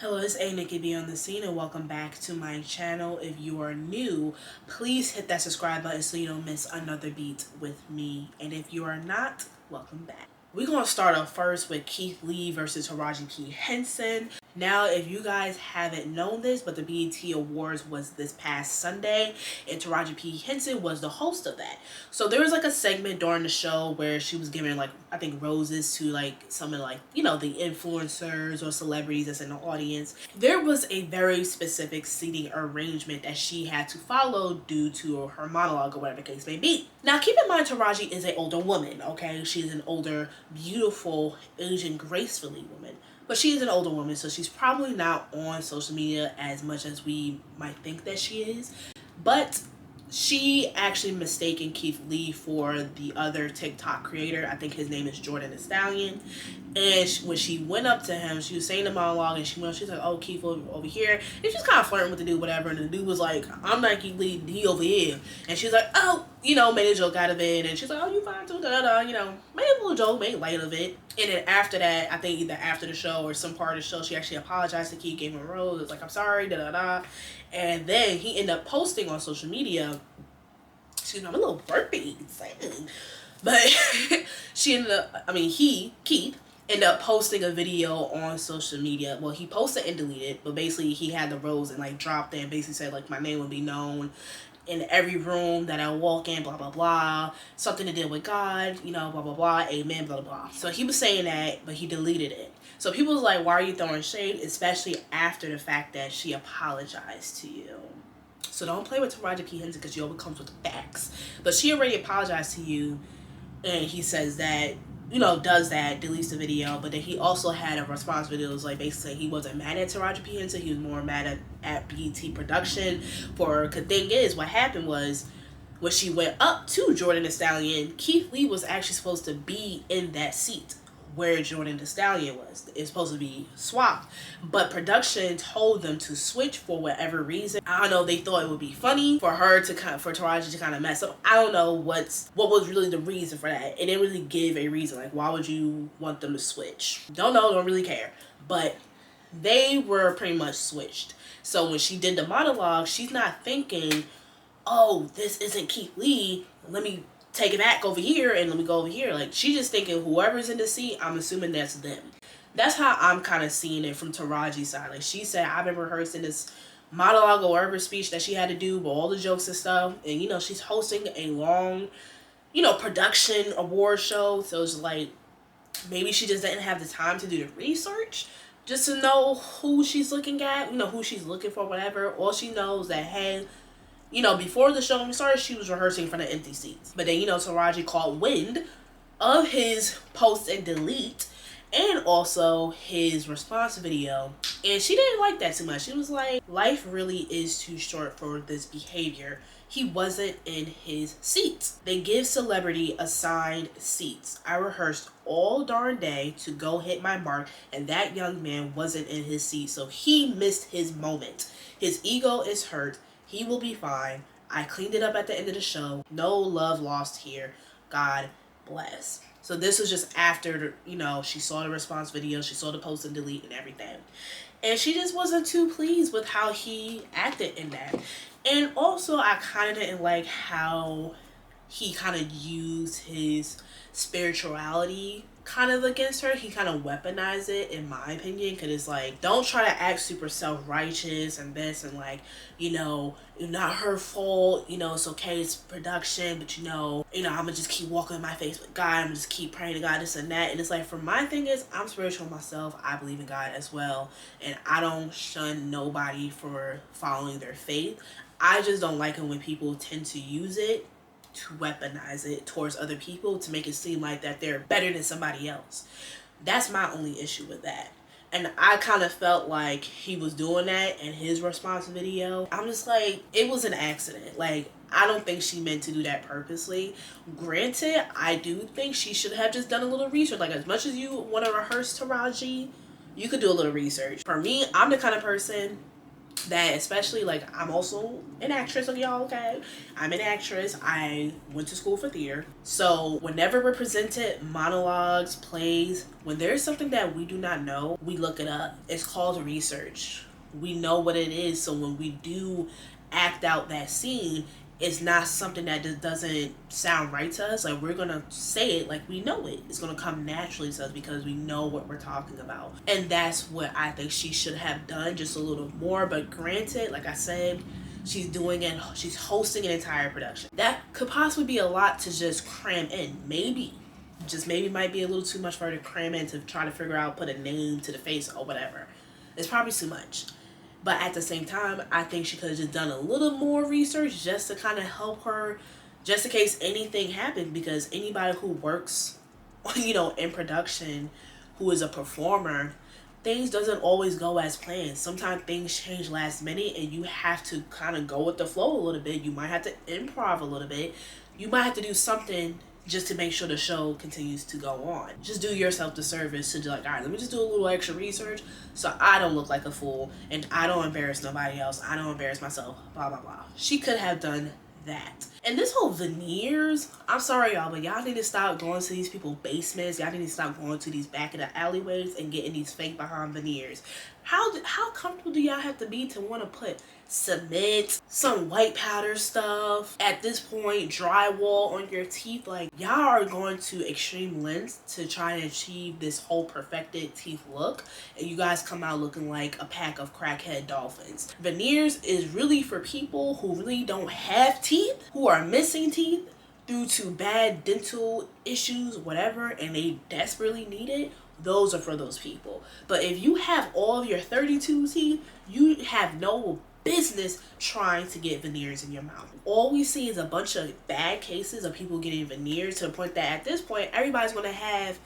Hello, it's A Nikki B on the scene, and welcome back to my channel. If you are new, please hit that subscribe button so you don't miss another beat with me. And if you are not, welcome back. We're going to start off first with Keith Lee versus Taraji P. Henson. Now, if you guys haven't known this, but the BET Awards was this past Sunday, and Taraji P. Henson was the host of that. So there was like a segment during the show where she was giving like, I think, roses to like some of like, the influencers or celebrities that's in the audience. There was a very specific seating arrangement that she had to follow due to her monologue or whatever the case may be. Now, keep in mind, Taraji is an older woman, okay? She's an older, beautiful, aging gracefully woman. But she is an older woman, so she's probably not on social media as much as we might think that she is. But she actually mistaken Keith Lee for the other TikTok creator. I think his name is Jordan the Stallion. And when she went up to him, she was saying the monologue, and she's like, "Oh, Keith over here." And she's kind of flirting with the dude, whatever. And the dude was like, "I'm not Keith Lee, he over here." And she's like, "Oh," made a joke out of it. And she's like, "Oh, you fine too, da-da-da," made a little joke, made light of it. And then after that, I think either after the show or some part of the show, she actually apologized to Keith, gave him a rose. It was like, "I'm sorry, da-da-da." And then he ended up posting on social media. Excuse me, I'm a little burpy. But Keith, ended up posting a video on social media. Well, he posted and deleted, but basically he had the rose and like dropped it and basically said like, "My name will be known in every room that I walk in, blah, blah, blah. Something to do with God, blah, blah, blah, amen, blah, blah, blah." So he was saying that, but he deleted it. So people was like, "Why are you throwing shade?" Especially after the fact that she apologized to you. So don't play with Taraji P. Henson because she always comes with facts. But she already apologized to you, and he says that, does that, deletes the video. But then he also had a response video. It was like basically he wasn't mad at Taraji P. Henson. He was more mad at BET production. The thing is, what happened was, when she went up to Jordan the Stallion, Keith Lee was actually supposed to be in that seat where Jordan the Stallion was. It's supposed to be swapped, but production told them to switch for whatever reason. I don't know, they thought it would be funny for Taraji to kind of mess up. I don't know what was really the reason for that. It didn't really give a reason, like why would you want them to switch? Don't know, don't really care. But they were pretty much switched. So when she did the monologue, she's not thinking, "Oh, this isn't Keith Lee, let me take it back over here and let me go over here." Like, she just thinking whoever's in the seat, I'm assuming that's them. That's how I'm kind of seeing it from Taraji's side. Like, she said, "I've been rehearsing this monologue or whatever speech that she had to do with all the jokes and stuff." And, she's hosting a long, production award show. So it's like, maybe she just didn't have the time to do the research just to know who she's looking at, who she's looking for, whatever. All she knows that, hey, before the show started, she was rehearsing for the empty seats. But then, Taraji caught wind of his post and delete and also his response video. And she didn't like that too much. She was like, "Life really is too short for this behavior. He wasn't in his seat. They give celebrity assigned seats. I rehearsed all darn day to go hit my mark, and that young man wasn't in his seat, so he missed his moment. His ego is hurt. He will be fine. I cleaned it up at the end of the show. No love lost here. God bless." So this was just after, she saw the response video, she saw the post and delete and everything. And she just wasn't too pleased with how he acted in that. And also, I kind of didn't like how he kind of used his spirituality kind of against her. He kind of weaponized it, in my opinion, because it's like, don't try to act super self-righteous and this and like, not her fault, it's okay, it's production, but I'm gonna just keep walking in my face with God, I'm gonna just keep praying to God, this and that. And it's like, for my thing is, I'm spiritual myself, I believe in God as well, and I don't shun nobody for following their faith. I just don't like it when people tend to use it to weaponize it towards other people to make it seem like that they're better than somebody else. That's my only issue with that. And I kind of felt like he was doing that in his response video. I'm just like, it was an accident. Like, I don't think she meant to do that purposely. Granted, I do think she should have just done a little research. Like, as much as you want to rehearse Taraji, you could do a little research. For me, I'm the kind of person, that, especially like I'm also an actress, okay, y'all, okay? I'm an actress. I went to school for theater. So whenever we're presented monologues, plays, when there's something that we do not know, we look it up. It's called research. We know what it is, so when we do act out that scene, it's not something that just doesn't sound right to us. Like, we're gonna say it like we know it. It's gonna come naturally to us because we know what we're talking about. And that's what I think she should have done, just a little more. But granted, like I said, she's doing it, she's hosting an entire production. That could possibly be a lot to just cram in. Maybe. Just maybe might be a little too much for her to cram in to try to figure out, put a name to the face or whatever. It's probably too much. But at the same time, I think she could have just done a little more research just to kind of help her, just in case anything happened. Because anybody who works, in production, who is a performer, things doesn't always go as planned. Sometimes things change last minute and you have to kind of go with the flow a little bit. You might have to improv a little bit. You might have to do something just to make sure the show continues to go on. Just do yourself the service to like, all right, let me just do a little extra research so I don't look like a fool and I don't embarrass nobody else. I don't embarrass myself, blah, blah, blah. She could have done that. And this whole Veneers, I'm sorry y'all, but y'all need to stop going to these people's basements. Y'all need to stop going to these back of the alleyways and getting these fake behind veneers. How comfortable do y'all have to be to want to put cement, some white powder stuff, at this point drywall on your teeth? Like, y'all are going to extreme lengths to try and achieve this whole perfected teeth look, and you guys come out looking like a pack of crackhead dolphins. Veneers is really for people who really don't have teeth, who are missing teeth due to bad dental issues, whatever, and they desperately need it. Those are for those people. But if you have all of your 32 teeth, you have no business trying to get veneers in your mouth. All we see is a bunch of bad cases of people getting veneers, to the point that at this point everybody's going to have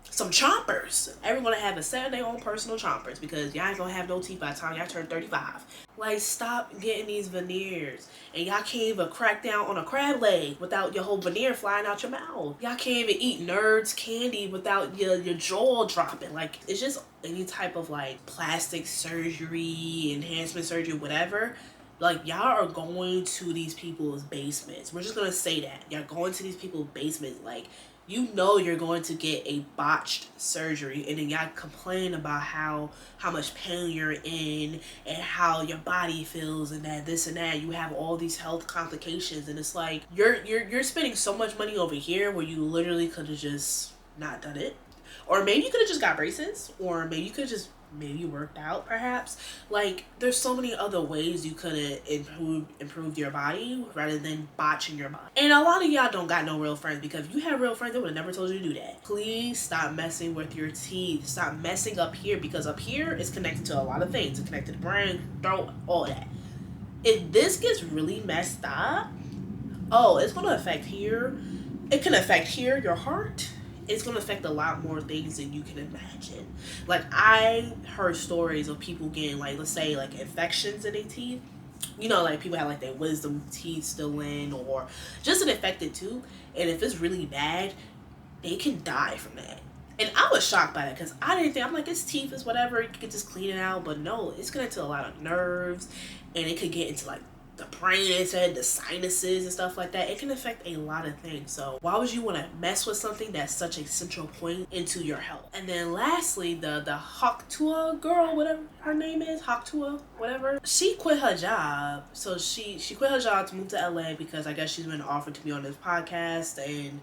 some chompers. Everyone to have a set of their own personal chompers, because y'all ain't gonna have no teeth by the time y'all turn 35. Like, stop getting these veneers. And y'all can't even crack down on a crab leg without your whole veneer flying out your mouth. Y'all can't even eat Nerds candy without your jaw dropping. Like, it's just any type of like plastic surgery, enhancement surgery, whatever. Like, y'all are going to these people's basements. We're just gonna say that. Y'all going to these people's basements. Like, you know you're going to get a botched surgery, and then y'all complain about how much pain you're in and how your body feels and that this and that. You have all these health complications, and it's like you're spending so much money over here where you literally could have just not done it. Or maybe you could have just got braces, or maybe you could just maybe worked out, perhaps. Like, there's so many other ways you could have improved your body rather than botching your body. And a lot of y'all don't got no real friends, because if you had real friends, they would have never told you to do that. Please stop messing with your teeth. Stop messing up here, because up here is connected to a lot of things. It's connected to the brain, throat, all that. If this gets really messed up, it's going to affect here. It can affect here, your heart. It's going to affect a lot more things than you can imagine. Like, I heard stories of people getting, like, let's say, like, infections in their teeth. Like, people have, like, their wisdom teeth still in, or just an infected tooth. And if it's really bad, they can die from that. And I was shocked by that, because I didn't think, I'm like, it's teeth, it's whatever, you can just clean it out. But no, it's connected to a lot of nerves, and it could get into, like, the brain, it said, the sinuses and stuff like that. It can affect a lot of things. So why would you want to mess with something that's such a central point into your health? And then lastly, the Haktua girl, whatever her name is, Haktua, whatever, she quit her job. So she quit her job to move to LA, because I guess she's been offered to be on this podcast, and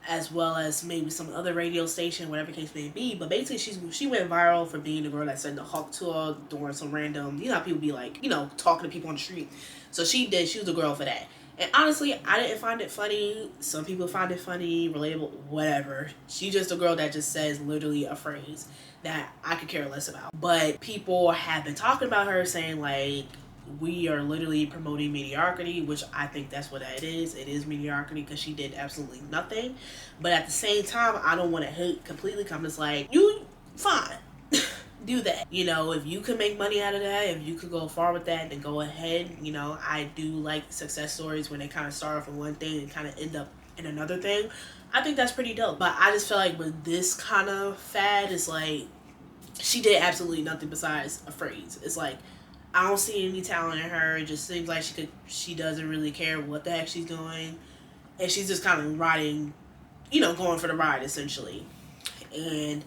as well as maybe some other radio station, whatever the case may be. But basically, she went viral for being the girl that said the Hawk Tour during some random, how people be like, talking to people on the street. So she was the girl for that. And honestly, I didn't find it funny. Some people find it funny, relatable, whatever. She's just a girl that just says literally a phrase that I could care less about. But people have been talking about her, saying like, we are literally promoting mediocrity, which I think that's what that is. It is mediocrity, because she did absolutely nothing. But at the same time, I don't want to hate completely, because I'm just like, you fine. Do that. If you can make money out of that, if you could go far with that, then go ahead. I do like success stories when they kind of start off in one thing and kind of end up in another thing. I think that's pretty dope. But I just feel like with this kind of fad, it's like, she did absolutely nothing besides a phrase. It's like, I don't see any talent in her. It just seems like she doesn't really care what the heck she's doing, and she's just kind of riding, going for the ride essentially. And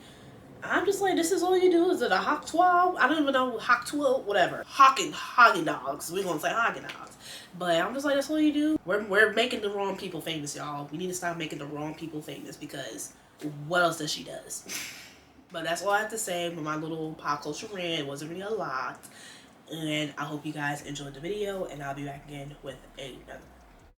I'm just like, this is all you do? Is it a hawk twelve? I don't even know, hawk 12, whatever. Hoggen dogs. We're gonna say Hoggen dogs. But I'm just like, that's all you do? We're making the wrong people famous, y'all. We need to stop making the wrong people famous, because what else does she does? But that's all I have to say with my little pop culture rant. It wasn't really a lot. And I hope you guys enjoyed the video, and I'll be back again with another